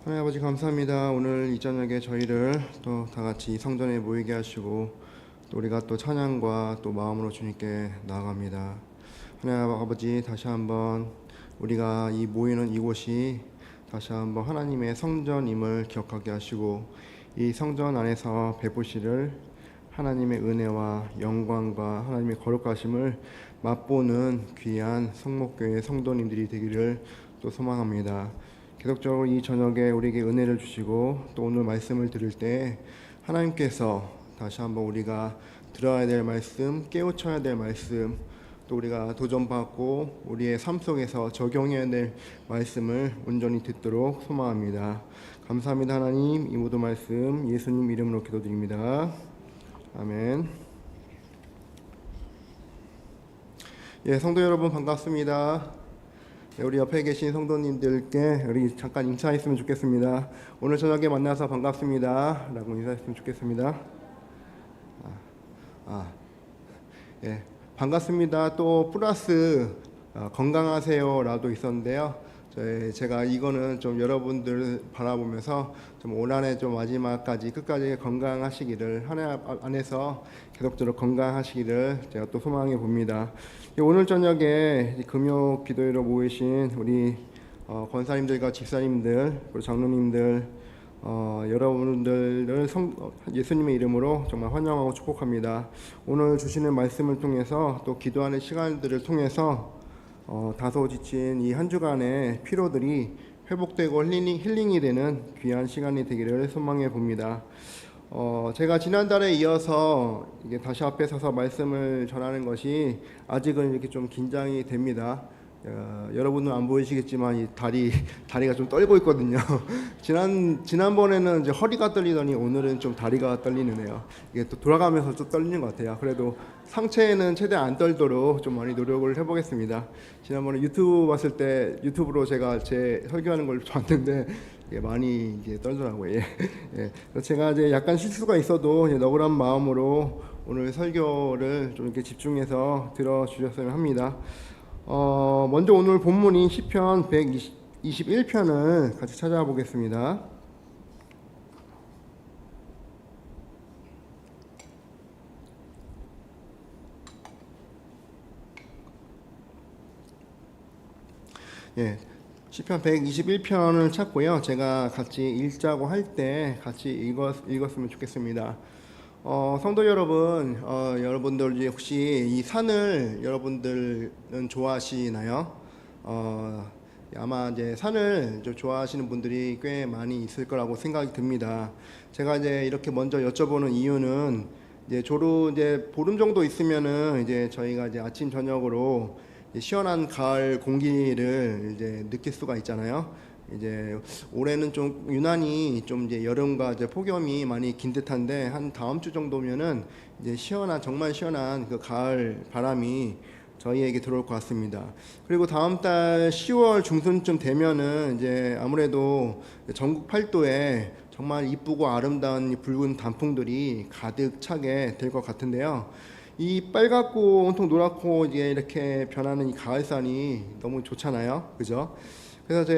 하나님 아버지 감사합니다. 오늘 이 저녁에 저희를 또 다 같이 성전에 모이게 하시고 또 우리가 또 찬양과 또 마음으로 주님께 나아갑니다. 하나님 아버지 다시 한번 우리가 이 모이는 이곳이 다시 한번 하나님의 성전임을 기억하게 하시고 이 성전 안에서 베푸시를 하나님의 은혜와 영광과 하나님의 거룩하심을 맛보는 귀한 성목교회 성도님들이 되기를 또 소망합니다. 계속적으로 이 저녁에 우리에게 은혜를 주시고 또 오늘 말씀을 들을 때 하나님께서 다시 한번 우리가 들어야 될 말씀, 깨우쳐야 될 말씀, 또 우리가 도전받고 우리의 삶 속에서 적용해야 될 말씀을 온전히 듣도록 소망합니다. 감사합니다. 하나님, 이 모든 말씀 예수님 이름으로 기도드립니다. 아멘. 예, 성도 여러분 반갑습니다. 네, 우리 옆에 계신 성도님들께 우리 잠깐 인사했으면 좋겠습니다. 오늘 저녁에 만나서 반갑습니다 라고 인사했으면 좋겠습니다. 예, 반갑습니다. 또 플러스 건강하세요 라도 있었는데요. 제가 이거는 좀 여러분들 바라보면서 좀 올 한해 좀 마지막까지 끝까지 건강하시기를, 하나님 안에서 계속적으로 건강하시기를 제가 또 소망해 봅니다. 오늘 저녁에 금요 기도회로 모이신 우리 권사님들과 집사님들 그리고 장로님들 여러분들을 예수님의 이름으로 정말 환영하고 축복합니다. 오늘 주시는 말씀을 통해서 또 기도하는 시간들을 통해서 다소 지친 이 한 주간의 피로들이 회복되고 힐링이 되는 귀한 시간이 되기를 소망해 봅니다. 제가 지난달에 이어서 이게 다시 앞에 서서 말씀을 전하는 것이 아직은 이렇게 좀 긴장이 됩니다. 여러분은 안 보이시겠지만 이 다리가 좀 떨고 있거든요. 지난번에는 이제 허리가 떨리더니 오늘은 좀 다리가 떨리네요. 이게 또 돌아가면서 좀 떨리는 것 같아요. 그래도 상체는 최대한 안 떨도록 좀 많이 노력을 해보겠습니다. 지난번에 유튜브 봤을 때 유튜브로 제가 제 설교하는 걸 봤는데 많이 이제 떨더라고요. 예. 제가 이제 약간 실수가 있어도 너그러운 마음으로 오늘 설교를 좀 이렇게 집중해서 들어주셨으면 합니다. 먼저 오늘 본문인 시편 121편을 같이 찾아보겠습니다. 예, 시편 121편을 찾고요. 제가 같이 읽자고 할 때 같이 읽었으면 좋겠습니다. 성도 여러분, 여러분들 혹시 이 산을 여러분들은 좋아하시나요? 아마 이제 산을 좀 좋아하시는 분들이 꽤 많이 있을 거라고 생각이 듭니다. 제가 이제 이렇게 먼저 여쭤보는 이유는 이제 이제 보름 정도 있으면은 이제 저희가 이제 아침 저녁으로 시원한 가을 공기를 이제 느낄 수가 있잖아요. 이제 올해는 좀 유난히 좀 이제 여름과 이제 폭염이 많이 긴 듯한데 한 다음 주 정도면은 이제 정말 시원한 그 가을 바람이 저희에게 들어올 것 같습니다. 그리고 다음 달 10월 중순쯤 되면은 이제 아무래도 전국 팔도에 정말 이쁘고 아름다운 이 붉은 단풍들이 가득 차게 될 것 같은데요. 이 빨갛고 온통 노랗고 이제 이렇게 변하는 이 가을산이 너무 좋잖아요, 그죠? 그래서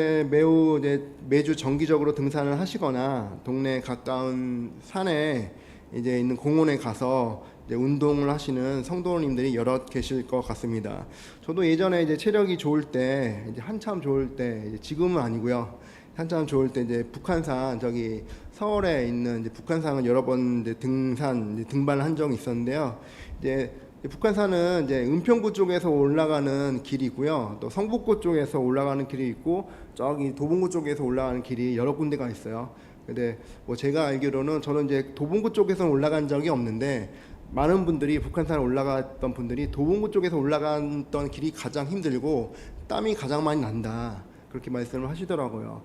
매주 정기적으로 등산을 하시거나 동네 가까운 산에 이제 있는 공원에 가서 이제 운동을 하시는 성도님들이 여럿 계실 것 같습니다. 저도 예전에 이제 체력이 좋을 때, 이제 한참 좋을 때, 이제 지금은 아니고요. 한참 좋을 때 이제 북한산 저기 서울에 있는 이제 북한산을 여러 번 이제 등반을 한 적이 있었는데요. 이제 북한산은 이제 은평구 쪽에서 올라가는 길이고요. 또 성북구 쪽에서 올라가는 길이 있고 저기 도봉구 쪽에서 올라가는 길이 여러 군데가 있어요. 근데 뭐 제가 알기로는 저는 이제 도봉구 쪽에서 올라간 적이 없는데 많은 분들이 북한산 올라갔던 분들이 도봉구 쪽에서 올라갔던 길이 가장 힘들고 땀이 가장 많이 난다. 그렇게 말씀을 하시더라고요.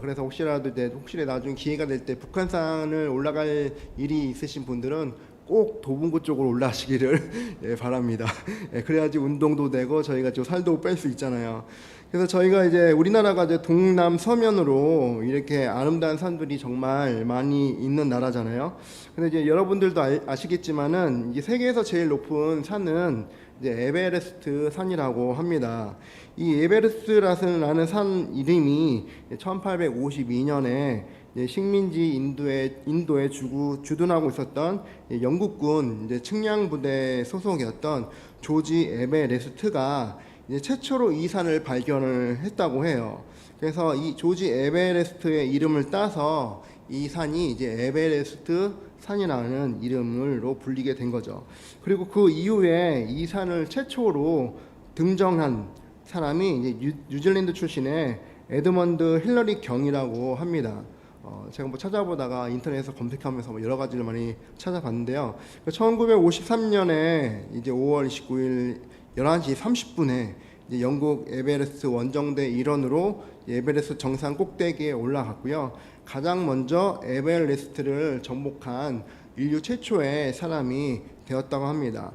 그래서 혹시 나중에 기회가 될 때 북한산을 올라갈 일이 있으신 분들은 꼭 도봉구 쪽으로 올라가시기를 예, 바랍니다. 예, 그래야지 운동도 되고 저희가 좀 살도 뺄 수 있잖아요. 그래서 저희가 이제 우리나라가 이제 동남 서면으로 이렇게 아름다운 산들이 정말 많이 있는 나라잖아요. 근데 이제 여러분들도 아시겠지만은 이 세계에서 제일 높은 산은 이제 에베레스트 산이라고 합니다. 이 에베레스트라는 산 이름이 1852년에 식민지 인도에 주둔하고 있었던 영국군 이제 측량부대 소속이었던 조지 에베레스트가 이제 최초로 이 산을 발견을 했다고 해요. 그래서 이 조지 에베레스트의 이름을 따서 이 산이 이제 에베레스트 산이라는 이름으로 불리게 된 거죠. 그리고 그 이후에 이 산을 최초로 등정한 사람이 이제 뉴질랜드 출신의 에드먼드 힐러리 경이라고 합니다. 제가 뭐 찾아보다가 인터넷에서 검색하면서 뭐 여러 가지를 많이 찾아봤는데요. 1953년에 이제 5월 29일 11시 30분에 이제 영국 에베레스트 원정대 일원으로 에베레스트 정상 꼭대기에 올라갔고요. 가장 먼저 에베레스트를 정복한 인류 최초의 사람이 되었다고 합니다.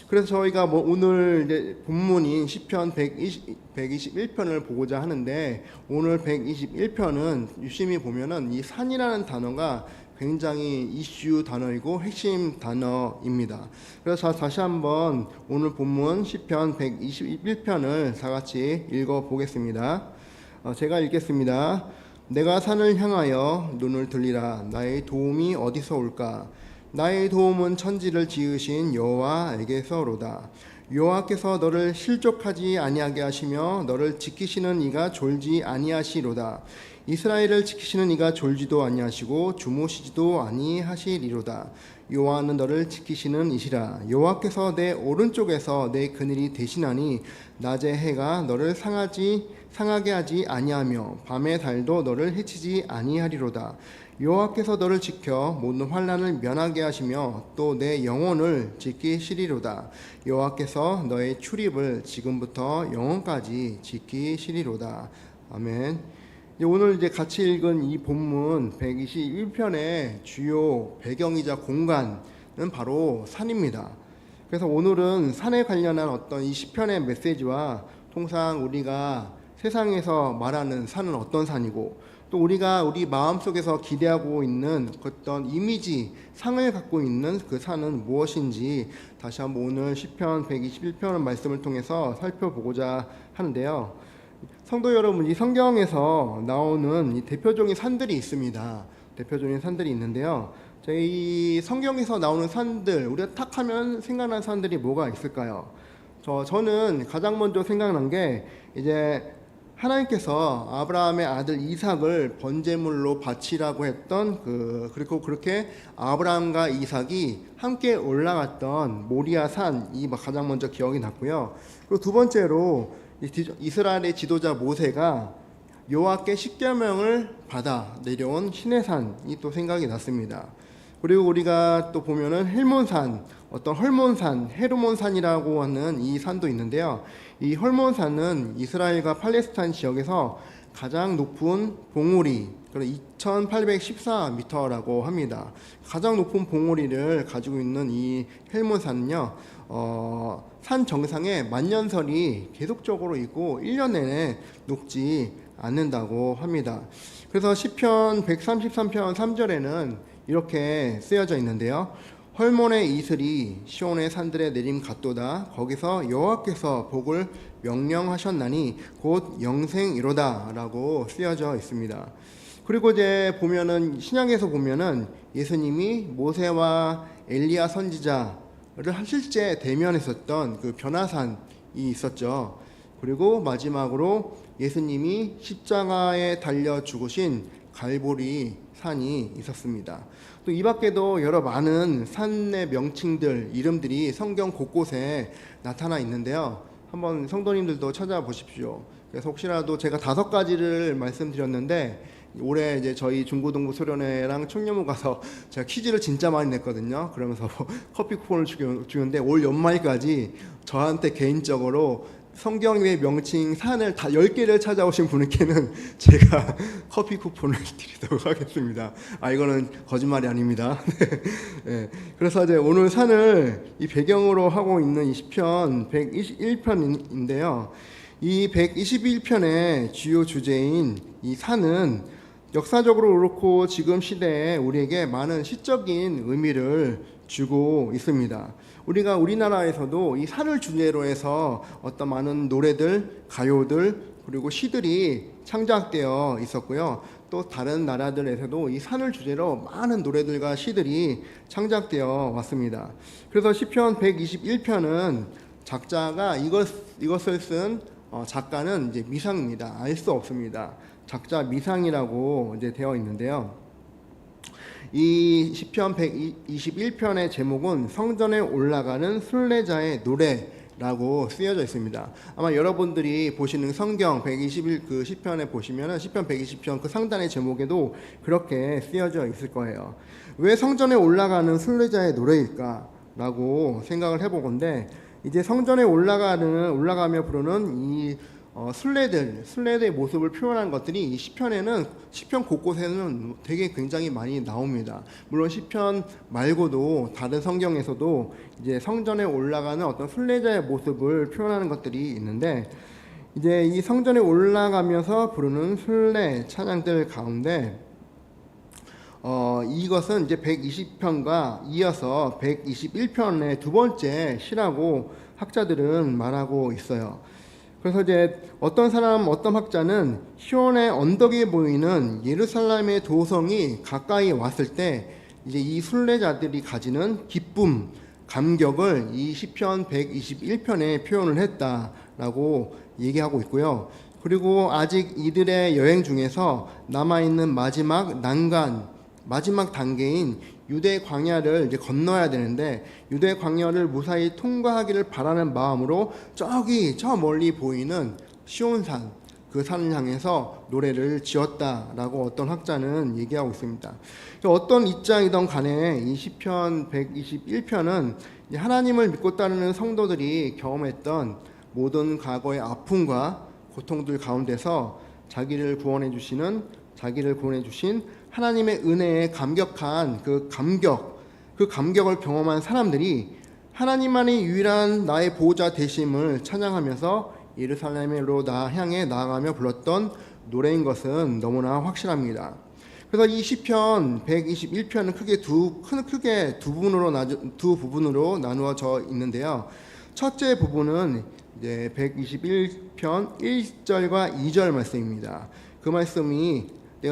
그래서 저희가 뭐 오늘 이제 본문인 시편 121편을 보고자 하는데, 오늘 121편은 유심히 보면은 이 산이라는 단어가 굉장히 이슈 단어이고 핵심 단어입니다. 그래서 다시 한번 오늘 본문 시편 121편을 다 같이 읽어 보겠습니다. 제가 읽겠습니다. 내가 산을 향하여 눈을 들리라. 나의 도움이 어디서 올까? 나의 도움은 천지를 지으신 여호와에게서로다. 여호와께서 너를 실족하지 아니하게 하시며 너를 지키시는 이가 졸지 아니하시로다. 이스라엘을 지키시는 이가 졸지도 아니하시고 주무시지도 아니하시리로다. 여호와는 너를 지키시는 이시라. 여호와께서 내 오른쪽에서 내 그늘이 되시나니 낮의 해가 너를 상하게 하지 아니하며 밤의 달도 너를 해치지 아니하리로다. 여호와께서 너를 지켜 모든 환난을 면하게 하시며 또 내 영혼을 지키시리로다. 여호와께서 너의 출입을 지금부터 영원까지 지키시리로다. 아멘. 오늘 이제 같이 읽은 이 본문 121편의 주요 배경이자 공간은 바로 산입니다. 그래서 오늘은 산에 관련한 어떤 이 시편의 메시지와 통상 우리가 세상에서 말하는 산은 어떤 산이고, 또 우리가 우리 마음속에서 기대하고 있는 어떤 이미지, 상을 갖고 있는 그 산은 무엇인지 다시 한번 오늘 시편 121편 말씀을 통해서 살펴보고자 하는데요. 성도 여러분, 이 성경에서 나오는 이 대표적인 산들이 있습니다. 대표적인 산들이 있는데요. 이 성경에서 나오는 산들, 우리가 탁 하면 생각나는 산들이 뭐가 있을까요? 저는 가장 먼저 생각난 게 이제 하나님께서 아브라함의 아들 이삭을 번제물로 바치라고 했던 그리고 그렇게 아브라함과 이삭이 함께 올라갔던 모리아 산이 가장 먼저 기억이 났고요. 그리고 두 번째로 이스라엘의 지도자 모세가 여호와께 십계명을 받아 내려온 시내산이 또 생각이 났습니다. 그리고 우리가 또 보면은 헬몬산, 어떤 헐몬산, 헤르몬산이라고 하는 이 산도 있는데요. 이 헐몬산은 이스라엘과 팔레스타인 지역에서 가장 높은 봉우리, 2814m라고 합니다. 가장 높은 봉우리를 가지고 있는 이 헬몬산은요, 산 정상에 만년설이 계속적으로 있고 1년 내내 녹지 않는다고 합니다. 그래서 시편 133편 3절에는 이렇게 쓰여져 있는데요. 헐몬의 이슬이 시온의 산들에 내림 같도다. 거기서 여호와께서 복을 명령하셨나니 곧 영생이로다 라고 쓰여져 있습니다. 그리고 이제 보면은 신약에서 보면은 예수님이 모세와 엘리야 선지자를 실제 대면했었던 그 변화산이 있었죠. 그리고 마지막으로 예수님이 십자가에 달려 죽으신 갈보리 산이 있었습니다. 또 이 밖에도 여러 많은 산의 명칭들, 이름들이 성경 곳곳에 나타나 있는데요. 한번 성도님들도 찾아보십시오. 그래서 혹시라도 제가 5가지를 말씀드렸는데, 올해 이제 저희 중고등부 소련회랑 청년부 가서 제가 퀴즈를 진짜 많이 냈거든요. 그러면서 커피 쿠폰을 주는데 올 연말까지 저한테 개인적으로 성경의 명칭 산을 다 10개를 찾아오신 분께는 제가 커피 쿠폰을 드리도록 하겠습니다. 이거는 거짓말이 아닙니다. 네. 그래서 이제 오늘 산을 이 배경으로 하고 있는 이 시편 121편인데요. 이 121편의 주요 주제인 이 산은 역사적으로 그렇고 지금 시대에 우리에게 많은 시적인 의미를 주고 있습니다. 우리가 우리나라에서도 이 산을 주제로 해서 어떤 많은 노래들, 가요들, 그리고 시들이 창작되어 있었고요. 또 다른 나라들에서도 이 산을 주제로 많은 노래들과 시들이 창작되어 왔습니다. 그래서 시편 121편은 작자가 이것을 쓴 작가는 이제 미상입니다. 알 수 없습니다. 작자 미상이라고 이제 되어 있는데요. 이 시편 121편의 제목은 성전에 올라가는 순례자의 노래라고 쓰여져 있습니다. 아마 여러분들이 보시는 성경 121 그 시편에 보시면은 시편 120편 그 상단의 제목에도 그렇게 쓰여져 있을 거예요. 왜 성전에 올라가는 순례자의 노래일까라고 생각을 해보건데, 이제 성전에 올라가며 부르는 이 순례들의 모습을 표현한 것들이 이 시편 곳곳에는 되게 굉장히 많이 나옵니다. 물론 시편 말고도 다른 성경에서도 이제 성전에 올라가는 어떤 순례자의 모습을 표현하는 것들이 있는데, 이제 이 성전에 올라가면서 부르는 순례 찬양들 가운데 이것은 이제 120편과 이어서 121편의 두 번째 시라고 학자들은 말하고 있어요. 그래서 이제 어떤 학자는 시온의 언덕에 보이는 예루살렘의 도성이 가까이 왔을 때 이제 이 순례자들이 가지는 기쁨, 감격을 이 시편 121편에 표현을 했다라고 얘기하고 있고요. 그리고 아직 이들의 여행 중에서 남아있는 마지막 단계인 유대 광야를 이제 건너야 되는데, 유대 광야를 무사히 통과하기를 바라는 마음으로 저 멀리 보이는 시온산, 그 산을 향해서 노래를 지었다라고 어떤 학자는 얘기하고 있습니다. 어떤 입장이든 간에 이 시편 121편은 하나님을 믿고 따르는 성도들이 경험했던 모든 과거의 아픔과 고통들 가운데서 자기를 구원해 주신 하나님의 은혜에 감격한 그 감격을 경험한 사람들이 하나님만이 유일한 나의 보호자 되심을 찬양하면서 예루살렘으로 향해 나아가며 불렀던 노래인 것은 너무나 확실합니다. 그래서 이 시편 121편은 크게 두 부분으로 나누어져 있는데요. 첫째 부분은 이제 121편 1절과 2절 말씀입니다. 그 말씀이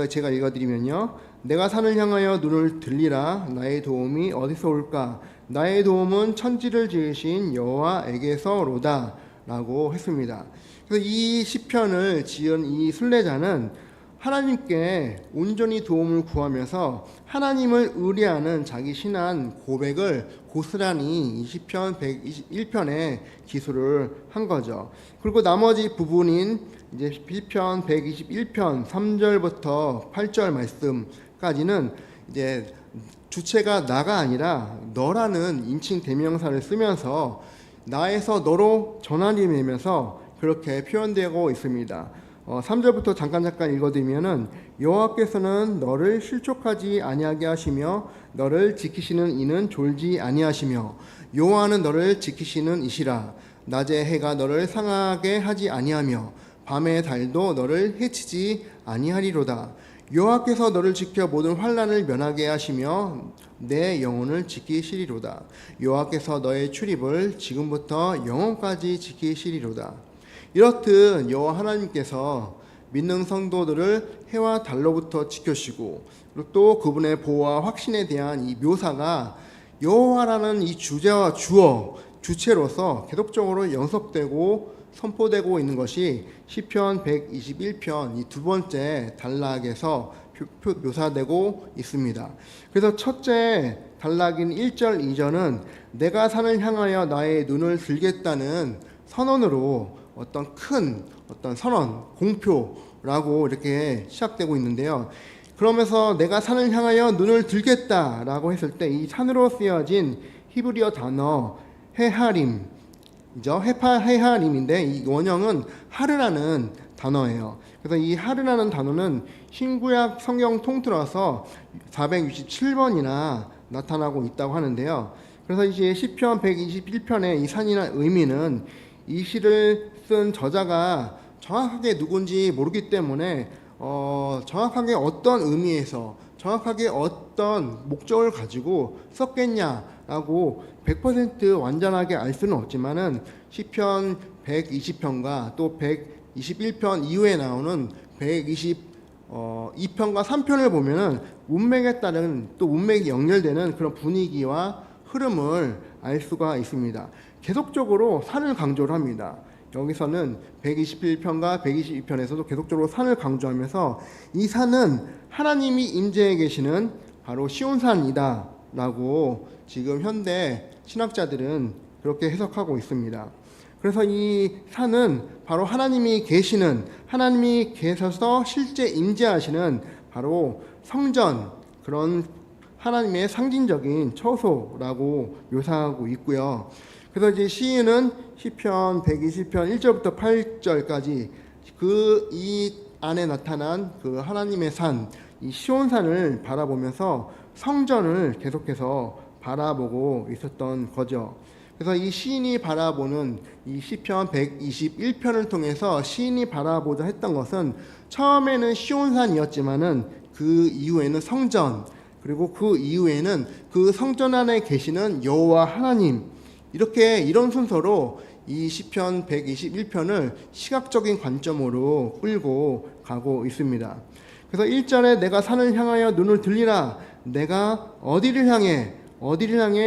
제가 읽어드리면요. 내가 산을 향하여 눈을 들리라. 나의 도움이 어디서 올까? 나의 도움은 천지를 지으신 여호와에게서로다 라고 했습니다. 그래서 이 시편을 지은 이 순례자는 하나님께 온전히 도움을 구하면서 하나님을 의뢰하는 자기 신앙 고백을 고스란히 이 시편 121편에 기술을 한 거죠. 그리고 나머지 부분인 이제 시편 121편 3절부터 8절 말씀까지는 이제 주체가 나가 아니라 너라는 인칭 대명사를 쓰면서 나에서 너로 전환이 되면서 그렇게 표현되고 있습니다. 3절부터 잠깐 읽어드리면은 여호와께서는 너를 실족하지 아니하게 하시며 너를 지키시는 이는 졸지 아니하시며 여호와는 너를 지키시는 이시라. 낮의 해가 너를 상하게 하지 아니하며 밤의 달도 너를 해치지 아니하리로다. 여호와께서 너를 지켜 모든 환난을 면하게 하시며 내 영혼을 지키시리로다. 여호와께서 너의 출입을 지금부터 영원까지 지키시리로다. 이렇듯 여호와 하나님께서 믿는 성도들을 해와 달로부터 지켜주시고, 그리고 또 그분의 보호와 확신에 대한 이 묘사가 여호와라는 이 주체로서 계속적으로 연습되고 선포되고 있는 것이 시편 121편 이 두 번째 단락에서 묘사되고 있습니다. 그래서 첫째 단락인 1절 2절은 내가 산을 향하여 나의 눈을 들겠다는 선언으로 어떤 선언, 공표라고 이렇게 시작되고 있는데요. 그러면서 내가 산을 향하여 눈을 들겠다라고 했을 때 이 산으로 쓰여진 히브리어 단어 헤하림인데 이 원형은 하르라는 단어예요. 그래서 이 하르라는 단어는 신구약 성경 통틀어서 467번이나 나타나고 있다고 하는데요. 그래서 이제 시편 121편의 이 산이라는 의미는 이 시를 쓴 저자가 정확하게 누군지 모르기 때문에 정확하게 어떤 의미에서 정확하게 어떤 목적을 가지고 썼겠냐라고 100% 완전하게 알 수는 없지만은 시편 120편과 또 121편 이후에 나오는 122편과 3편을 보면은 문맥에 따른 또 문맥이 연결되는 그런 분위기와 흐름을 알 수가 있습니다. 계속적으로 산을 강조를 합니다. 여기서는 121편과 122편에서도 계속적으로 산을 강조하면서 이 산은 하나님이 임재해 계시는 바로 시온산이다 라고 지금 현대 신학자들은 그렇게 해석하고 있습니다. 그래서 이 산은 바로 하나님이 계시는, 하나님이 계셔서 실제 임재하시는 바로 성전, 그런 하나님의 상징적인 처소라고 묘사하고 있고요. 그래서 이제 시인은 시편 120편 1절부터 8절까지 이 안에 나타난 그 하나님의 산, 이 시온산을 바라보면서 성전을 계속해서 바라보고 있었던 거죠. 그래서 이 시인이 바라보는 이 시편 121편을 통해서 시인이 바라보자 했던 것은 처음에는 시온산이었지만은 그 이후에는 성전, 그리고 그 이후에는 그 성전 안에 계시는 여호와 하나님, 이런 순서로 이 시편 121편을 시각적인 관점으로 끌고 가고 있습니다. 그래서 1절에 내가 산을 향하여 눈을 들리라, 내가 어디를 향해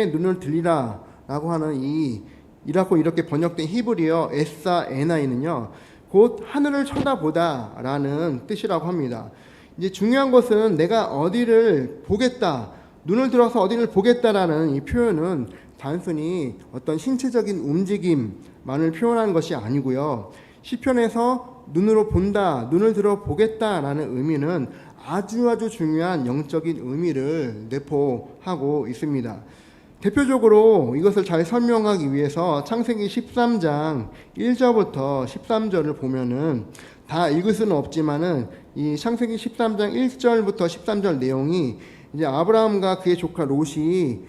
눈을 들리라 라고 하는 이라고 이렇게 번역된 히브리어 에사 에나이는요, 곧 하늘을 쳐다보다 라는 뜻이라고 합니다. 이제 중요한 것은 내가 어디를 보겠다, 눈을 들어서 어디를 보겠다라는 이 표현은 단순히 어떤 신체적인 움직임만을 표현하는 것이 아니고요. 시편에서 눈으로 본다, 눈을 들어 보겠다라는 의미는 아주 중요한 영적인 의미를 내포하고 있습니다. 대표적으로 이것을 잘 설명하기 위해서 창세기 13장 1절부터 13절을 보면은 다 읽을 수는 없지만은 이 창세기 13장 1절부터 13절 내용이 이제 아브라함과 그의 조카 롯이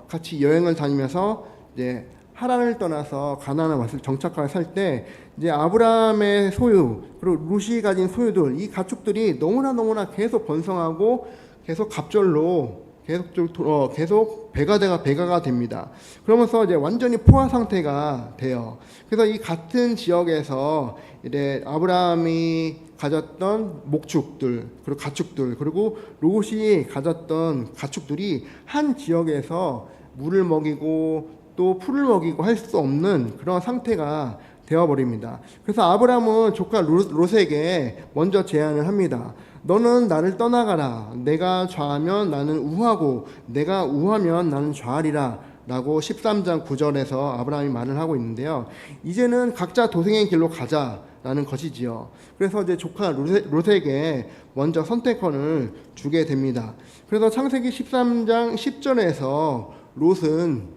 같이 여행을 다니면서 이제 하란을 떠나서 가나안에 왔을 정착하여 살 때 이제 아브라함의 소유 그리고 롯이 가진 소유들, 이 가축들이 너무나 계속 번성하고 계속 갑절로 계속 배가가 됩니다. 그러면서 이제 완전히 포화 상태가 돼요. 그래서 이 같은 지역에서 이제 아브라함이 가졌던 목축들, 그리고 가축들, 그리고 롯이 가졌던 가축들이 한 지역에서 물을 먹이고 또 풀을 먹이고 할 수 없는 그런 상태가 되어버립니다. 그래서 아브라함은 조카 롯에게 먼저 제안을 합니다. 너는 나를 떠나가라. 내가 좌하면 나는 우하고 내가 우하면 나는 좌하리라 라고 13장 9절에서 아브라함이 말을 하고 있는데요. 이제는 각자 도생의 길로 가자라는 것이지요. 그래서 이제 조카 롯에게 먼저 선택권을 주게 됩니다. 그래서 창세기 13장 10절에서 롯은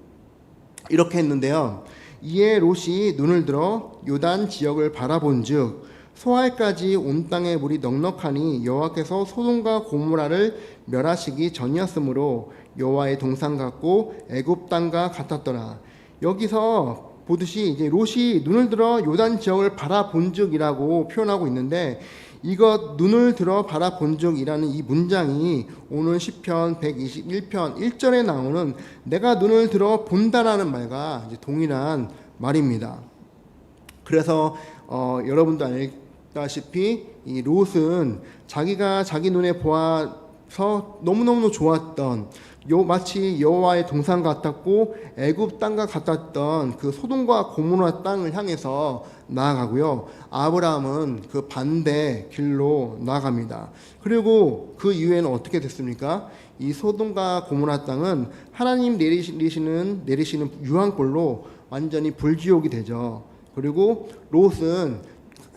이렇게 했는데요. 이에 롯이 눈을 들어 요단 지역을 바라본즉 소알까지 온 땅의 물이 넉넉하니 여호와께서 소돔과 고모라를 멸하시기 전이었으므로 여호와의 동산 같고 애굽 땅과 같았더라. 여기서 보듯이 이제 롯이 눈을 들어 요단 지역을 바라본즉이라고 표현하고 있는데, 이것 눈을 들어 바라본즉이라는 이 문장이 오늘 시편 121편 1절에 나오는 내가 눈을 들어 본다라는 말과 이제 동일한 말입니다. 그래서 여러분도 알다시피 이 롯은 자기가 자기 눈에 보아서 너무너무 좋았던 마치 여호와의 동산 같았고 애굽 땅과 같았던 그 소돔과 고모라 땅을 향해서 나아가고요. 아브라함은 그 반대 길로 나아갑니다. 그리고 그 이후에는 어떻게 됐습니까? 이 소돔과 고모라 땅은 하나님 내리시는 유황불로 완전히 불지옥이 되죠. 그리고 롯은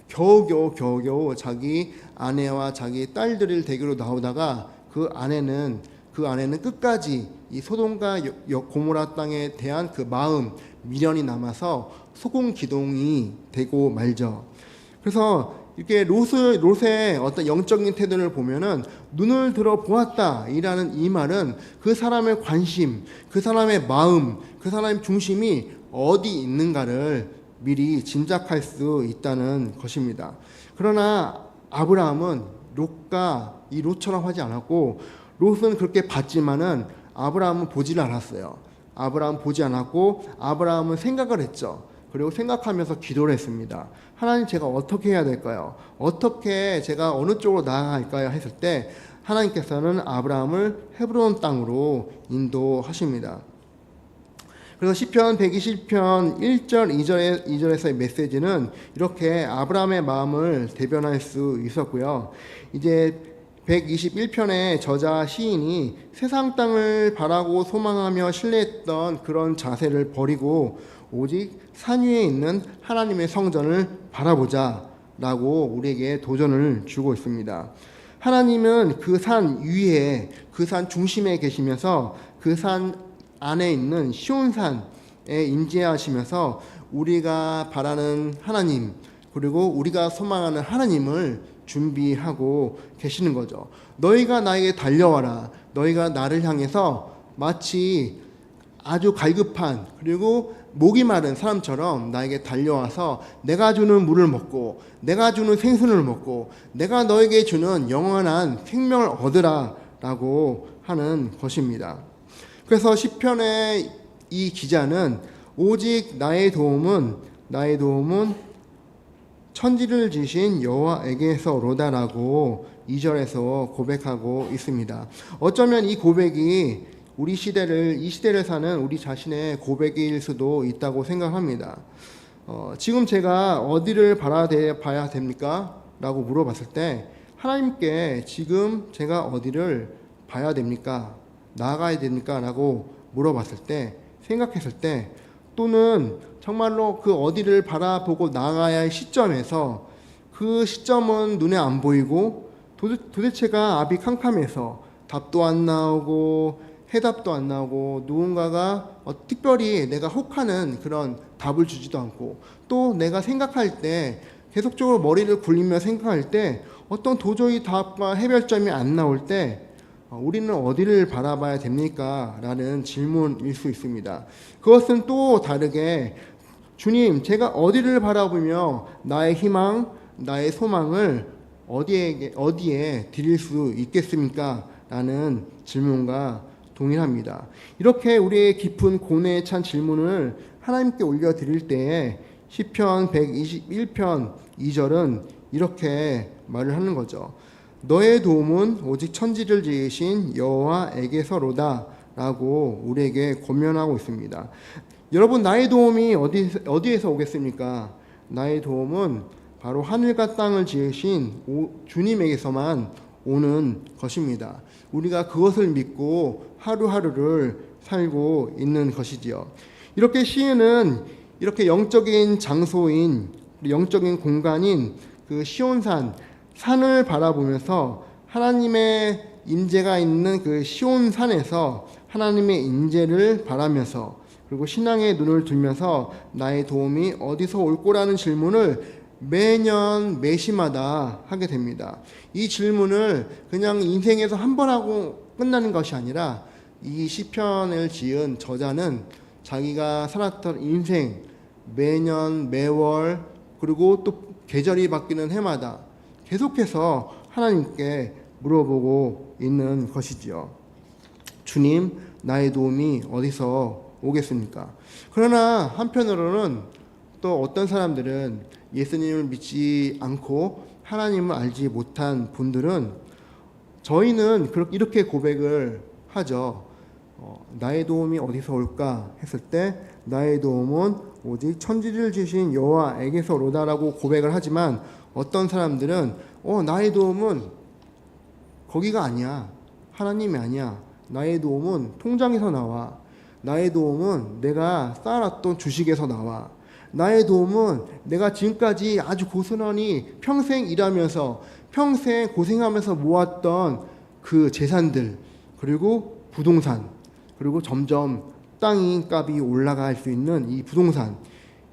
겨우겨우 자기 아내와 자기 딸들을 데리러 나오다가 그 아내는 끝까지 이 소돔과 고모라 땅에 대한 그 마음, 미련이 남아서 소금기둥이 되고 말죠. 그래서 이렇게 롯의 어떤 영적인 태도를 보면은 눈을 들어 보았다 이라는 이 말은 그 사람의 관심, 그 사람의 마음, 그 사람의 중심이 어디 있는가를 미리 짐작할 수 있다는 것입니다. 그러나 아브라함은 롯처럼 하지 않았고, 롯은 그렇게 봤지만은 아브라함은 보지를 않았어요. 아브라함은 보지 않았고 아브라함은 생각을 했죠. 그리고 생각하면서 기도를 했습니다. 하나님, 제가 어떻게 해야 될까요? 어떻게 제가 어느 쪽으로 나아갈까요? 했을 때 하나님께서는 아브라함을 헤브론 땅으로 인도하십니다. 그래서 시편 120편 1절 2절에서의 메시지는 이렇게 아브라함의 마음을 대변할 수 있었고요. 이제 121편의 저자 시인이 세상 땅을 바라고 소망하며 신뢰했던 그런 자세를 버리고 오직 산 위에 있는 하나님의 성전을 바라보자 라고 우리에게 도전을 주고 있습니다. 하나님은 그 산 위에, 그 산 중심에 계시면서 그 산 안에 있는 시온산에 임재하시면서 우리가 바라는 하나님, 그리고 우리가 소망하는 하나님을 준비하고 계시는 거죠. 너희가 나에게 달려와라. 너희가 나를 향해서 마치 아주 갈급한, 그리고 목이 마른 사람처럼 나에게 달려와서 내가 주는 물을 먹고 내가 주는 생선을 먹고 내가 너에게 주는 영원한 생명을 얻으라 라고 하는 것입니다. 그래서 시편의 이 기자는 오직 나의 도움은 천지를 지신 여호와에게서로다라고 2절에서 고백하고 있습니다. 어쩌면 이 고백이 이 시대를 사는 우리 자신의 고백일 수도 있다고 생각합니다. 지금 제가 어디를 바라봐야 됩니까? 라고 물어봤을 때 하나님께 지금 제가 어디를 봐야 됩니까? 나아가야 됩니까? 라고 물어봤을 때, 생각했을 때, 또는 정말로 그 어디를 바라보고 나아가야 할 시점에서 그 시점은 눈에 안 보이고 도대체가 앞이 캄캄해서 답도 안 나오고 해답도 안 나오고 누군가가 특별히 내가 혹하는 그런 답을 주지도 않고, 또 내가 생각할 때 계속적으로 머리를 굴리며 생각할 때 어떤 도저히 답과 해결점이 안 나올 때 우리는 어디를 바라봐야 됩니까? 라는 질문일 수 있습니다. 그것은 또 다르게 주님, 제가 어디를 바라보며 나의 희망, 나의 소망을 어디에 드릴 수 있겠습니까? 라는 질문과 동일합니다. 이렇게 우리의 깊은 고뇌에 찬 질문을 하나님께 올려드릴 때에 시편 121편 2절은 이렇게 말을 하는 거죠. 너의 도움은 오직 천지를 지으신 여호와에게서로다 라고 우리에게 권면하고 있습니다. 여러분, 나의 도움이 어디에서 오겠습니까? 나의 도움은 바로 하늘과 땅을 지으신 주님에게서만 오는 것입니다. 우리가 그것을 믿고 하루하루를 살고 있는 것이지요. 이렇게 시인은 이렇게 영적인 장소인, 영적인 공간인 그 시온산, 산을 바라보면서 하나님의 임재가 있는 그 시온산에서 하나님의 임재를 바라면서, 그리고 신앙의 눈을 들면서 나의 도움이 어디서 올 거라는 질문을 매년 매시마다 하게 됩니다. 이 질문을 그냥 인생에서 한 번 하고 끝나는 것이 아니라 이 시편을 지은 저자는 자기가 살았던 인생 매년 매월, 그리고 또 계절이 바뀌는 해마다 계속해서 하나님께 물어보고 있는 것이지요. 주님, 나의 도움이 어디서 오겠습니까? 그러나 한편으로는 또 어떤 사람들은 예수님을 믿지 않고 하나님을 알지 못한 분들은 저희는 이렇게 고백을 하죠. 나의 도움이 어디서 올까 했을 때 나의 도움은 오직 천지를 지으신 여호와에게서로다라고 고백을 하지만, 어떤 사람들은 나의 도움은 거기가 아니야. 하나님이 아니야. 나의 도움은 통장에서 나와. 나의 도움은 내가 쌓아놨던 주식에서 나와. 나의 도움은 내가 지금까지 아주 고스란히 평생 일하면서 평생 고생하면서 모았던 그 재산들, 그리고 부동산, 그리고 점점 땅이 값이 올라갈 수 있는 이 부동산,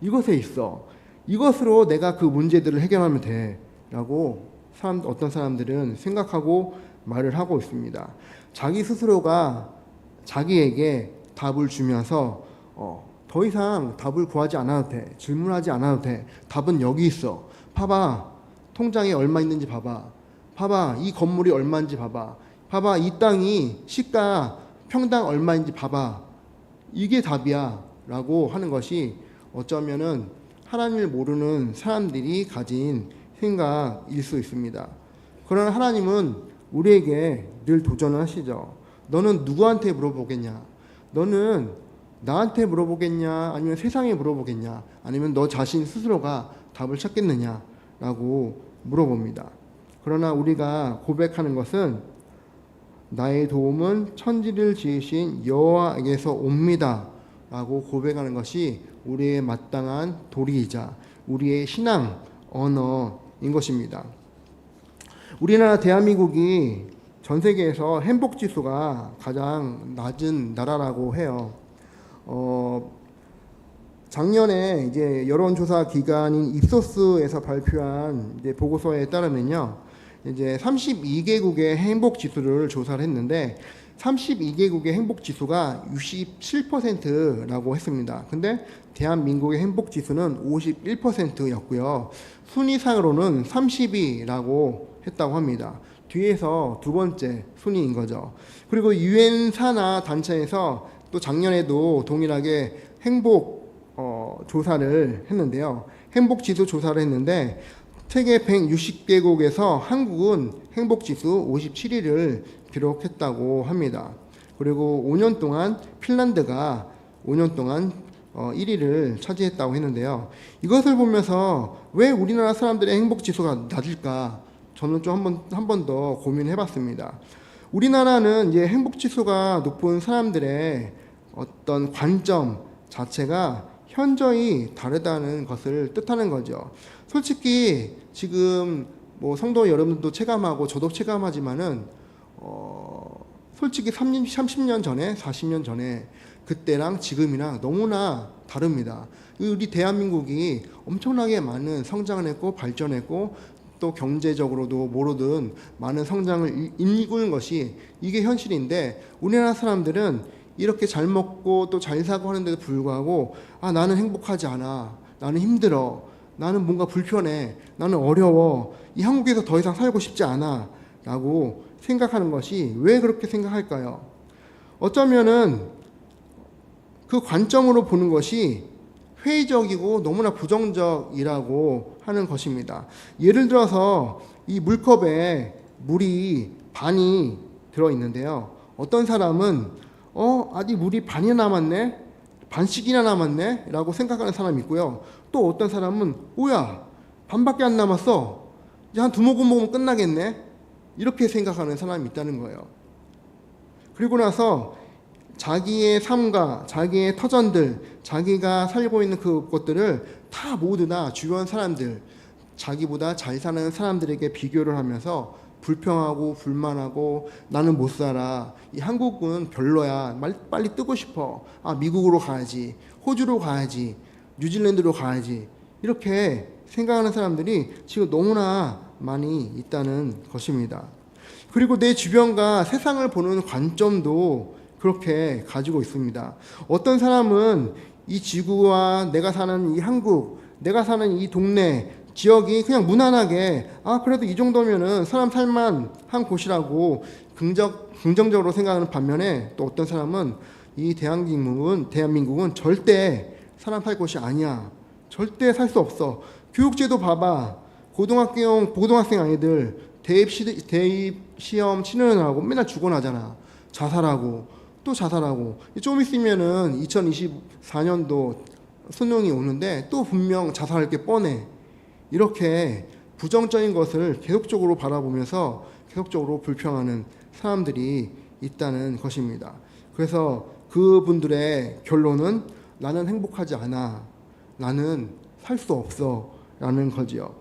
이것에 있어. 이것으로 내가 그 문제들을 해결하면 돼 라고 어떤 사람들은 생각하고 말을 하고 있습니다. 자기 스스로가 자기에게 답을 주면서 더 이상 답을 구하지 않아도 돼. 질문하지 않아도 돼. 답은 여기 있어. 봐봐. 통장에 얼마 있는지 봐봐. 봐봐, 이 건물이 얼마인지 봐봐. 봐봐, 이 땅이 시가 평당 얼마인지 봐봐. 이게 답이야 라고 하는 것이 어쩌면은 하나님을 모르는 사람들이 가진 생각일 수 있습니다. 그러나 하나님은 우리에게 늘 도전을 하시죠. 너는 누구한테 물어보겠냐? 너는 나한테 물어보겠냐? 아니면 세상에 물어보겠냐? 아니면 너 자신 스스로가 답을 찾겠느냐? 라고 물어봅니다. 그러나 우리가 고백하는 것은 나의 도움은 천지를 지으신 여호와에게서 옵니다 라고 고백하는 것이 우리의 마땅한 도리이자 우리의 신앙 언어인 것입니다. 우리나라 대한민국이 전 세계에서 행복지수가 가장 낮은 나라라고 해요. 작년에 이제 여론조사 기관인 입소스에서 발표한 이제 보고서에 따르면요, 이제 32개국의 행복지수를 조사를 했는데 32개국의 행복지수가 67%라고 했습니다. 근데 대한민국의 행복지수는 51%였고요. 순위상으로는 30위라고 했다고 합니다. 뒤에서 두 번째 순위인 거죠. 그리고 유엔 산하 단체에서 또 작년에도 동일하게 행복 조사를 했는데요. 행복지수 조사를 했는데 세계 160개국에서 한국은 행복지수 57위를 기록했다고 합니다. 그리고 5년 동안 핀란드가 5년 동안 1위를 차지했다고 했는데요. 이것을 보면서 왜 우리나라 사람들의 행복지수가 낮을까? 저는 좀 한 번 더 고민해 봤습니다. 우리나라는 이제 행복지수가 높은 사람들의 어떤 관점 자체가 현저히 다르다는 것을 뜻하는 거죠. 솔직히 지금 뭐 성도 여러분도 체감하고 저도 체감하지만은 솔직히 30년 전에 40년 전에 그때랑 지금이랑 너무나 다릅니다. 우리 대한민국이 엄청나게 많은 성장을 했고 발전했고 또 경제적으로도 뭐로든 많은 성장을 일구는 것이 이게 현실인데 우리나라 사람들은 이렇게 잘 먹고 또 잘 사고 하는데도 불구하고 나는 행복하지 않아, 나는 힘들어, 나는 뭔가 불편해, 나는 어려워, 이 한국에서 더 이상 살고 싶지 않아 라고 생각하는 것이 왜 그렇게 생각할까요? 어쩌면은 그 관점으로 보는 것이 회의적이고 너무나 부정적이라고 하는 것입니다. 예를 들어서 이 물컵에 물이 반이 들어있는데요. 어떤 사람은 아직 물이 반이나 남았네? 반씩이나 남았네? 라고 생각하는 사람이 있고요. 또 어떤 사람은 뭐야, 반밖에 안 남았어, 이제 한 두 모금 먹으면 끝나겠네? 이렇게 생각하는 사람이 있다는 거예요. 그리고 나서 자기의 삶과 자기의 터전들, 자기가 살고 있는 그것들을 다 모두 다 주변 사람들, 자기보다 잘 사는 사람들에게 비교를 하면서 불평하고 불만하고 나는 못 살아, 이 한국은 별로야, 빨리 뜨고 싶어, 미국으로 가야지, 호주로 가야지, 뉴질랜드로 가야지, 이렇게 생각하는 사람들이 지금 너무나 많이 있다는 것입니다. 그리고 내 주변과 세상을 보는 관점도 그렇게 가지고 있습니다. 어떤 사람은 이 지구와 내가 사는 이 한국, 내가 사는 이 동네 지역이 그냥 무난하게 그래도 이 정도면은 사람 살만한 곳이라고 긍정적으로 생각하는 반면에 또 어떤 사람은 이 대한민국은 절대 사람 살 곳이 아니야, 절대 살 수 없어, 교육제도 봐봐, 고등학생 아이들 대입 시험 치느라고 맨날 죽어나잖아, 자살하고 또 자살하고, 좀 있으면은 2024년도 수능이 오는데 또 분명 자살할 게 뻔해. 이렇게 부정적인 것을 계속적으로 바라보면서 계속적으로 불평하는 사람들이 있다는 것입니다. 그래서 그분들의 결론은 나는 행복하지 않아, 나는 살 수 없어 라는 거지요.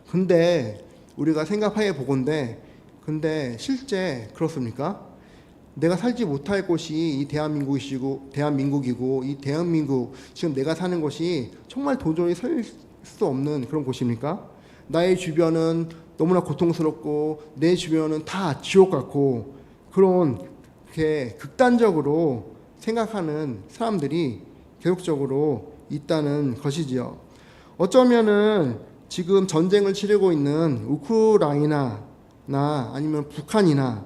근데 우리가 생각해 보건대, 근데 실제 그렇습니까? 내가 살지 못할 곳이 이 대한민국이고 이 대한민국, 지금 내가 사는 곳이 정말 도저히 살 수 없는 그런 곳입니까? 나의 주변은 너무나 고통스럽고 내 주변은 다 지옥 같고, 그렇게 극단적으로 생각하는 사람들이 계속적으로 있다는 것이지요. 어쩌면은 지금 전쟁을 치르고 있는 우크라이나나 아니면 북한이나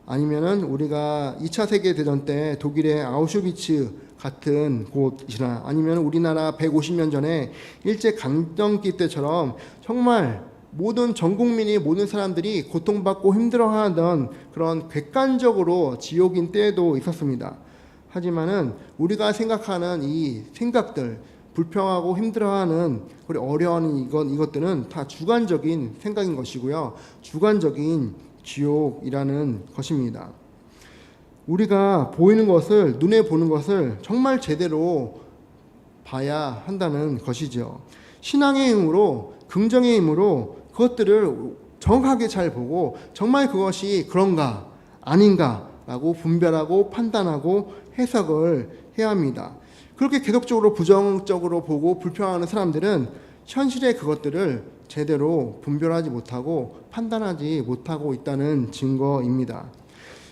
아니면은 우리가 2차 세계대전 때 독일의 아우슈비츠 같은 곳이나 아니면 우리나라 150년 전에 일제강점기 때처럼 정말 모든 전 국민이 모든 사람들이 고통받고 힘들어하던 그런 객관적으로 지옥인 때도 있었습니다. 하지만은 우리가 생각하는 이 생각들, 불평하고 힘들어하는 우리 어려운 이것들은 다 주관적인 생각인 것이고요. 주관적인 지옥이라는 것입니다. 우리가 보이는 것을, 눈에 보는 것을 정말 제대로 봐야 한다는 것이죠. 신앙의 힘으로, 긍정의 힘으로 그것들을 정확하게 잘 보고 정말 그것이 그런가 아닌가 라고 분별하고 판단하고 해석을 해야 합니다. 그렇게 계속적으로 부정적으로 보고 불평하는 사람들은 현실의 그것들을 제대로 분별하지 못하고 판단하지 못하고 있다는 증거입니다.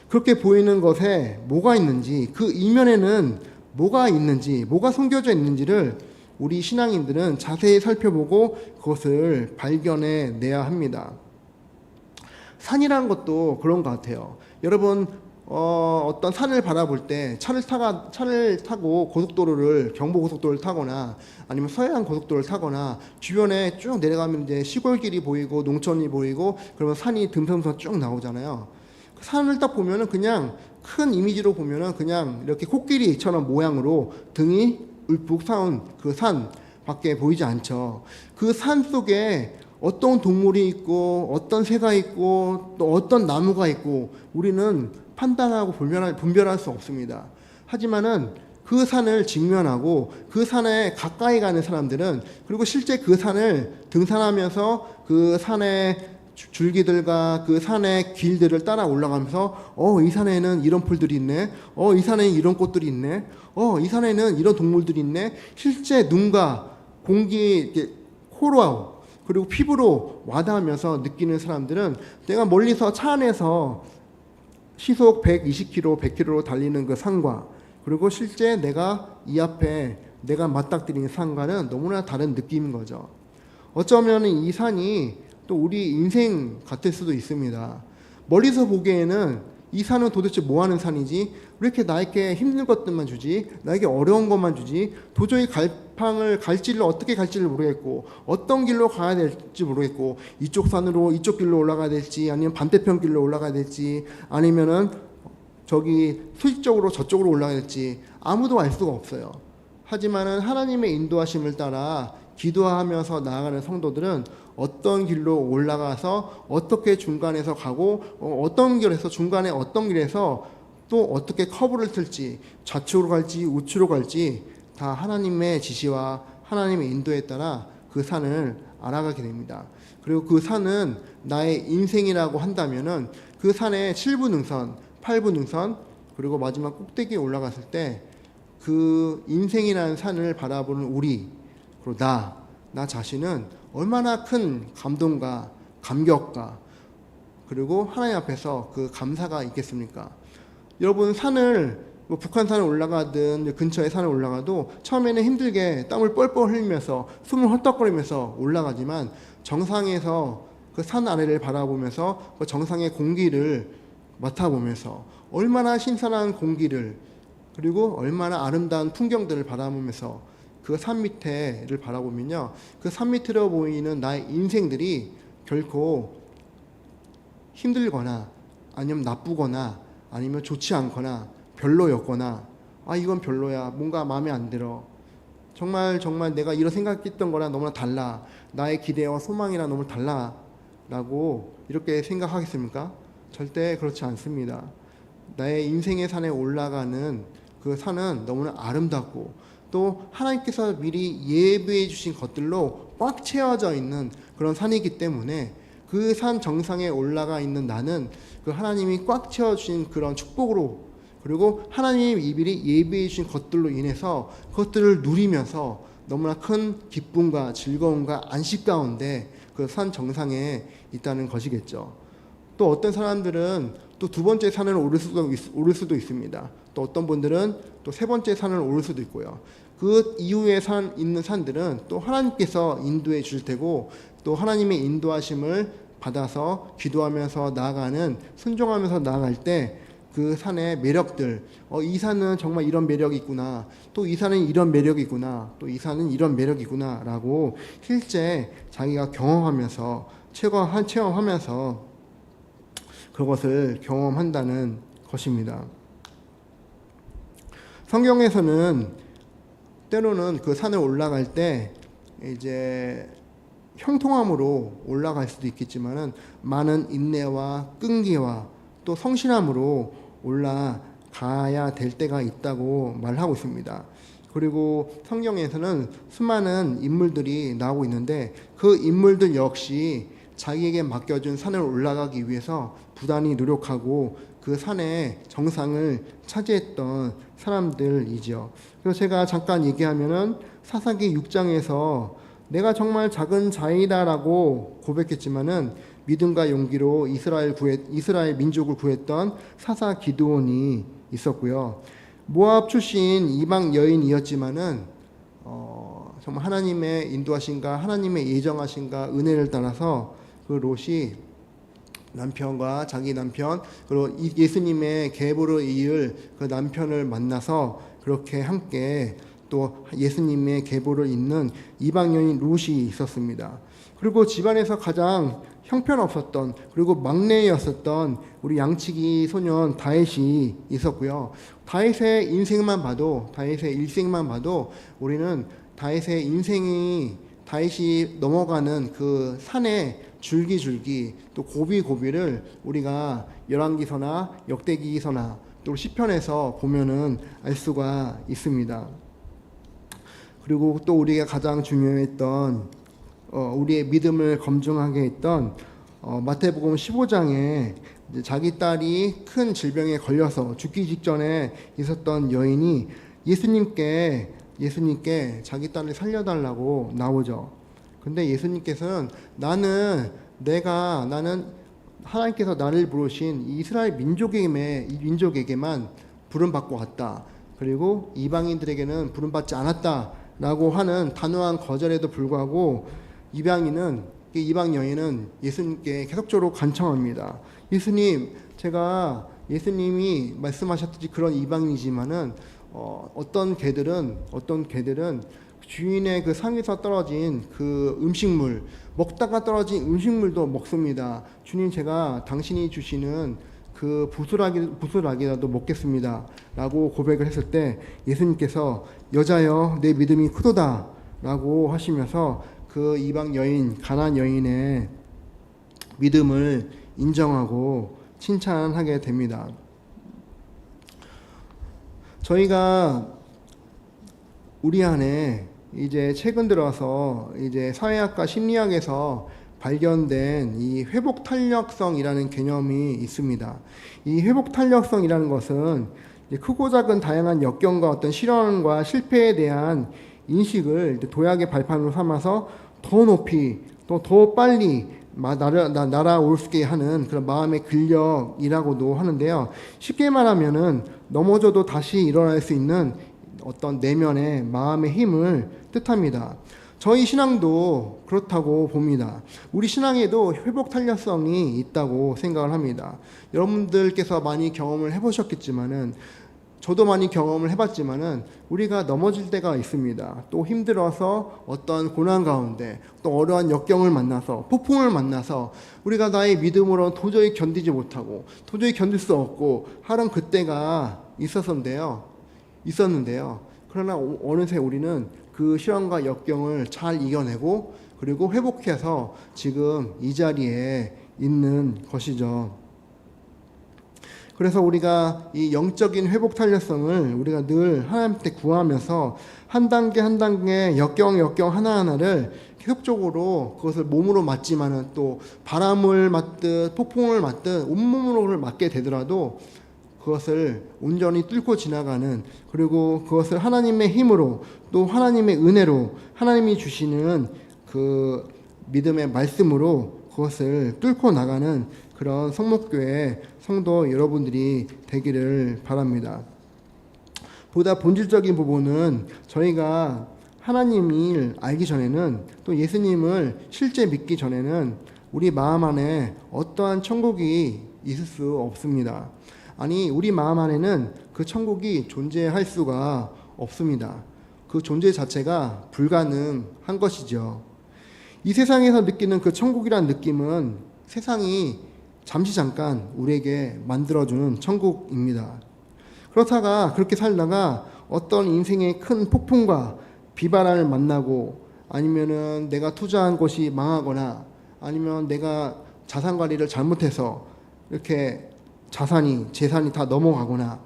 그렇게 보이는 것에 뭐가 있는지, 그 이면에는 뭐가 있는지, 뭐가 숨겨져 있는지를 우리 신앙인들은 자세히 살펴보고 그것을 발견해 내야 합니다. 산이라는 것도 그런 것 같아요. 여러분 어떤 산을 바라볼 때 차를 타고 고속도로를 경부고속도로를 타거나 아니면 서해안 고속도로를 타거나 주변에 쭉 내려가면 이제 시골길이 보이고 농촌이 보이고 그러면 산이 듬성듬성 쭉 나오잖아요. 그 산을 딱 보면은 그냥 큰 이미지로 보면은 그냥 이렇게 코끼리처럼 모양으로 등이 울푹 사온 그 산 밖에 보이지 않죠. 그 산 속에 어떤 동물이 있고 어떤 새가 있고 또 어떤 나무가 있고 우리는 판단하고 분별할 수 없습니다. 하지만은 그 산을 직면하고 그 산에 가까이 가는 사람들은 그리고 실제 그 산을 등산하면서 그 산의 줄기들과 그 산의 길들을 따라 올라가면서 이 산에는 이런 풀들이 있네. 이 산에는 이런 꽃들이 있네. 이 산에는 이런 동물들이 있네. 실제 눈과 공기, 코로 그리고 피부로 와닿으면서 느끼는 사람들은 내가 멀리서 차 안에서 시속 120km, 100km로 달리는 그 산과 그리고 실제 내가 이 앞에 내가 맞닥뜨리는 산과는 너무나 다른 느낌인 거죠. 어쩌면 이 산이 또 우리 인생 같을 수도 있습니다. 멀리서 보기에는 이 산은 도대체 뭐 하는 산이지? 왜 이렇게 나에게 힘든 것들만 주지? 나에게 어려운 것만 주지? 도저히 갈지를 어떻게 갈지를 모르겠고 어떤 길로 가야 될지 모르겠고 이쪽 산으로 이쪽 길로 올라가야 될지 아니면 반대편 길로 올라가야 될지 아니면은 저기 수직적으로 저쪽으로 올라가야 될지 아무도 알 수가 없어요. 하지만은 하나님의 인도하심을 따라 기도하면서 나아가는 성도들은 어떤 길로 올라가서 어떻게 중간에서 가고 어떤 길에서 중간에 어떤 길에서 또 어떻게 커브를 틀지 좌측으로 갈지 우측으로 갈지 다 하나님의 지시와 하나님의 인도에 따라 그 산을 알아가게 됩니다. 그리고 그 산은 나의 인생이라고 한다면은 그 산의 7부 능선, 8부 능선 그리고 마지막 꼭대기에 올라갔을 때 그 인생이라는 산을 바라보는 우리 그리고 나 자신은 얼마나 큰 감동과 감격과 그리고 하나님 앞에서 그 감사가 있겠습니까? 여러분 산을 북한산을 올라가든 근처에 산을 올라가도 처음에는 힘들게 땀을 뻘뻘 흘리면서 숨을 헐떡거리면서 올라가지만 정상에서 그 산 아래를 바라보면서 그 정상의 공기를 맡아보면서 얼마나 신선한 공기를 그리고 얼마나 아름다운 풍경들을 바라보면서 그 산 밑에를 바라보면요. 그 산 밑으로 보이는 나의 인생들이 결코 힘들거나 아니면 나쁘거나 아니면 좋지 않거나 별로였거나 이건 별로야. 뭔가 마음에 안 들어. 정말 내가 이런 생각했던 거랑 너무나 달라. 나의 기대와 소망이랑 너무 달라. 라고 이렇게 생각하겠습니까? 절대 그렇지 않습니다. 나의 인생의 산에 올라가는 그 산은 너무나 아름답고 또 하나님께서 미리 예비해 주신 것들로 꽉 채워져 있는 그런 산이기 때문에 그 산 정상에 올라가 있는 나는 그 하나님이 꽉 채워주신 그런 축복으로 그리고 하나님이 미리 예비해 주신 것들로 인해서 그것들을 누리면서 너무나 큰 기쁨과 즐거움과 안식 가운데 그 산 정상에 있다는 것이겠죠. 또 어떤 사람들은 또 두 번째 산을 오를 수도 있습니다. 또 어떤 분들은 또 세 번째 산을 오를 수도 있고요. 그 이후에 있는 산들은 또 하나님께서 인도해 줄 테고 또 하나님의 인도하심을 받아서 기도하면서 나아가는, 순종하면서 나아갈 때 그 산의 매력들, 이 산은 정말 이런 매력이 있구나, 또 이 산은 이런 매력이 있구나, 또 이 산은 이런 매력이 있구나 라고 실제 자기가 경험하면서 체험하면서 그것을 경험한다는 것입니다. 성경에서는 때로는 그 산을 올라갈 때 이제 형통함으로 올라갈 수도 있겠지만은 많은 인내와 끈기와 또 성실함으로 올라가야 될 때가 있다고 말하고 있습니다. 그리고 성경에서는 수많은 인물들이 나오고 있는데 그 인물들 역시 자기에게 맡겨준 산을 올라가기 위해서 부단히 노력하고 그 산의 정상을 차지했던 사람들이죠. 그래서 제가 잠깐 얘기하면은 사사기 6장에서 내가 정말 작은 자이다라고 고백했지만은 믿음과 용기로 이스라엘 민족을 구했던 사사 기드온이 있었고요. 모압 출신 이방 여인이었지만은 정말 하나님의 인도하신가, 하나님의 예정하신가 은혜를 따라서 그 롯이 남편과 자기 남편, 그리고 예수님의 계보를 이을 그 남편을 만나서 그렇게 함께 또 예수님의 계보를 잇는 이방 여인 롯이 있었습니다. 그리고 집안에서 가장 형편없었던, 그리고 막내였었던 우리 양치기 소년 다윗이 있었고요. 다윗의 일생만 봐도 우리는 다윗이 넘어가는 그 산의 줄기줄기, 또 고비고비를 우리가 열왕기서나 역대기서나 또 시편에서 보면은 알 수가 있습니다. 그리고 또 우리가 가장 중요했던 우리의 믿음을 검증하게 했던 마태복음 15장에 자기 딸이 큰 질병에 걸려서 죽기 직전에 있었던 여인이 예수님께 자기 딸을 살려달라고 나오죠. 근데 예수님께서는 나는 하나님께서 나를 부르신 이스라엘 민족에게만 부름받고 왔다. 그리고 이방인들에게는 부름받지 않았다라고 하는 단호한 거절에도 불구하고 이방 여인은 예수님께 계속적으로 간청합니다. 예수님이 말씀하셨듯이 그런 이방이지만은 어떤 개들은 주인의 그 상에서 떨어진 그 음식물, 먹다가 떨어진 음식물도 먹습니다. 주님, 제가 당신이 주시는 그 부스락이라도 먹겠습니다 라고 고백을 했을 때 예수님께서 여자여 내 믿음이 크도다 라고 하시면서 그 이방 여인, 가나안 여인의 믿음을 인정하고 칭찬하게 됩니다. 저희가 우리 안에 이제 최근 들어서 이제 사회학과 심리학에서 발견된 이 회복 탄력성이라는 개념이 있습니다. 이 회복 탄력성이라는 것은 크고 작은 다양한 역경과 어떤 실현과 실패에 대한 인식을 도약의 발판으로 삼아서 더 높이 또 더 빨리 날아올 수 있게 하는 그런 마음의 근력이라고도 하는데요. 쉽게 말하면은 넘어져도 다시 일어날 수 있는 어떤 내면의 마음의 힘을 뜻합니다. 저희 신앙도 그렇다고 봅니다. 우리 신앙에도 회복 탄력성이 있다고 생각을 합니다. 여러분들께서 많이 경험을 해보셨겠지만은 저도 많이 경험을 해봤지만은 우리가 넘어질 때가 있습니다. 또 힘들어서 어떤 고난 가운데 또 어려운 역경을 만나서 폭풍을 만나서 우리가 나의 믿음으로 도저히 견디지 못하고 도저히 견딜 수 없고 하는 그때가 있었는데요. 그러나 어느새 우리는 그 시련과 역경을 잘 이겨내고 그리고 회복해서 지금 이 자리에 있는 것이죠. 그래서 우리가 이 영적인 회복 탄력성을 우리가 늘 하나님께 구하면서 한 단계 한 단계 역경 하나하나를 계속적으로 그것을 몸으로 맞지만은 또 바람을 맞듯 폭풍을 맞듯 온몸으로 맞게 되더라도 그것을 온전히 뚫고 지나가는, 그리고 그것을 하나님의 힘으로 또 하나님의 은혜로 하나님이 주시는 그 믿음의 말씀으로 그것을 뚫고 나가는 그런 성목교회 성도 여러분들이 되기를 바랍니다. 보다 본질적인 부분은 저희가 하나님을 알기 전에는, 또 예수님을 실제 믿기 전에는 우리 마음 안에 어떠한 천국이 있을 수 없습니다. 아니, 우리 마음 안에는 그 천국이 존재할 수가 없습니다. 그 존재 자체가 불가능한 것이죠. 이 세상에서 느끼는 그 천국이란 느낌은 세상이 잠시 잠깐 우리에게 만들어주는 천국입니다. 그렇다가 그렇게 살다가 어떤 인생의 큰 폭풍과 비바람을 만나고, 아니면은 내가 투자한 것이 망하거나, 아니면 내가 자산 관리를 잘못해서 이렇게 재산이 다 넘어가거나,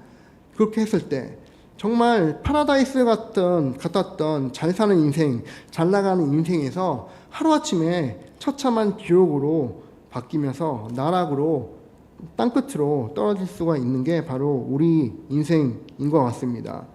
그렇게 했을 때 정말 파라다이스 같았던 잘 사는 인생, 잘 나가는 인생에서 하루아침에 처참한 지옥으로 바뀌면서 나락으로, 땅끝으로 떨어질 수가 있는 게 바로 우리 인생인 것 같습니다.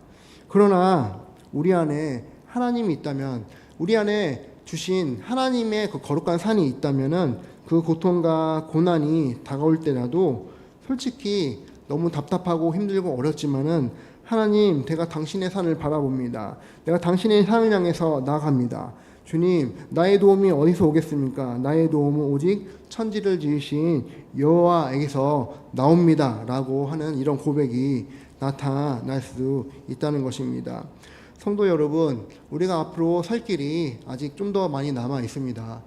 그러나 우리 안에 하나님이 있다면, 우리 안에 주신 하나님의 그 거룩한 산이 있다면은, 그 고통과 고난이 다가올 때라도 솔직히 너무 답답하고 힘들고 어렵지만은, 하나님, 내가 당신의 산을 바라봅니다. 내가 당신의 산을 향해서 나아갑니다. 주님, 나의 도움이 어디서 오겠습니까? 나의 도움은 오직 천지를 지으신 여호와에게서 나옵니다. 라고 하는 이런 고백이 나타날 수 있다는 것입니다. 성도 여러분, 우리가 앞으로 살 길이 아직 좀 더 많이 남아 있습니다.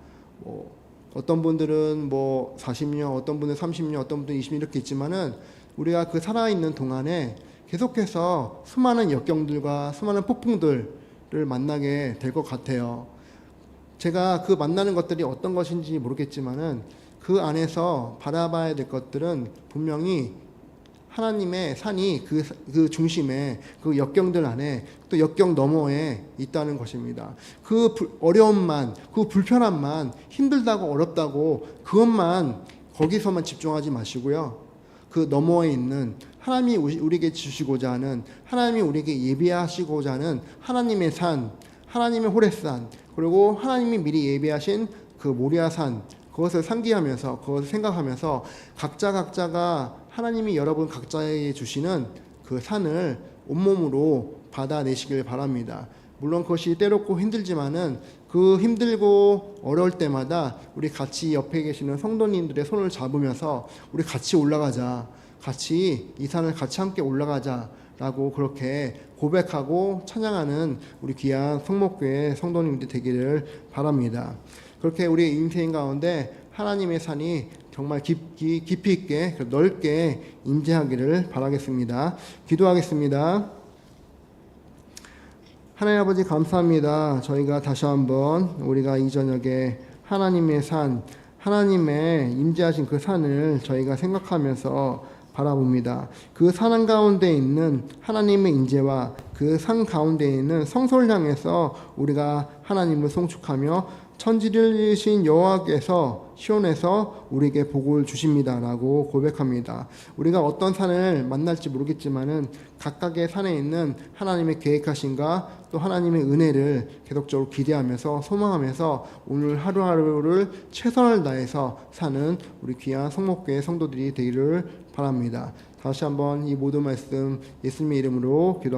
어떤 분들은 40년, 어떤 분은 30년, 어떤 분은 20년 이렇게 있지만은, 우리가 그 살아있는 동안에 계속해서 수많은 역경들과 수많은 폭풍들을 만나게 될 것 같아요. 제가 그 만나는 것들이 어떤 것인지 모르겠지만은, 그 안에서 바라봐야 될 것들은 분명히 하나님의 산이 그 중심에, 그 역경들 안에, 또 역경 너머에 있다는 것입니다. 그 어려움만, 그 불편함만, 힘들다고 어렵다고 그것만, 거기서만 집중하지 마시고요. 그 너머에 있는 하나님이 우리에게 주시고자 하는, 하나님이 우리에게 예비하시고자 하는 하나님의 산, 하나님의 호렙산, 그리고 하나님이 미리 예비하신 그 모리아산, 그것을 상기하면서, 그것을 생각하면서 각자가 하나님이 여러분 각자에게 주시는 그 산을 온몸으로 받아내시길 바랍니다. 물론 그것이 때롭고 힘들지만은, 그 힘들고 어려울 때마다 우리 같이 옆에 계시는 성도님들의 손을 잡으면서 우리 같이 올라가자, 같이 이 산을 같이 함께 올라가자 라고 그렇게 고백하고 찬양하는 우리 귀한 성목교회 성도님들 되기를 바랍니다. 그렇게 우리 인생 가운데 하나님의 산이 정말 깊이 있게 넓게 임재하기를 바라겠습니다. 기도하겠습니다. 하나님 아버지, 감사합니다. 저희가 다시 한번 우리가 이 저녁에 하나님의 산, 하나님의 임재하신 그 산을 저희가 생각하면서 바라봅니다. 그 산 한가운데 있는 하나님의 임재와 그 산 가운데 있는 성소를 향해서 우리가 하나님을 송축하며, 천지를 지으신 여호와께서 시온에서 우리에게 복을 주십니다라고 고백합니다. 우리가 어떤 산을 만날지 모르겠지만은, 각각의 산에 있는 하나님의 계획하심과 또 하나님의 은혜를 계속적으로 기대하면서 소망하면서 오늘 하루하루를 최선을 다해서 사는 우리 귀한 성목교회 성도들이 되기를 바랍니다. 다시 한번 이 모든 말씀 예수님의 이름으로 기도합니다.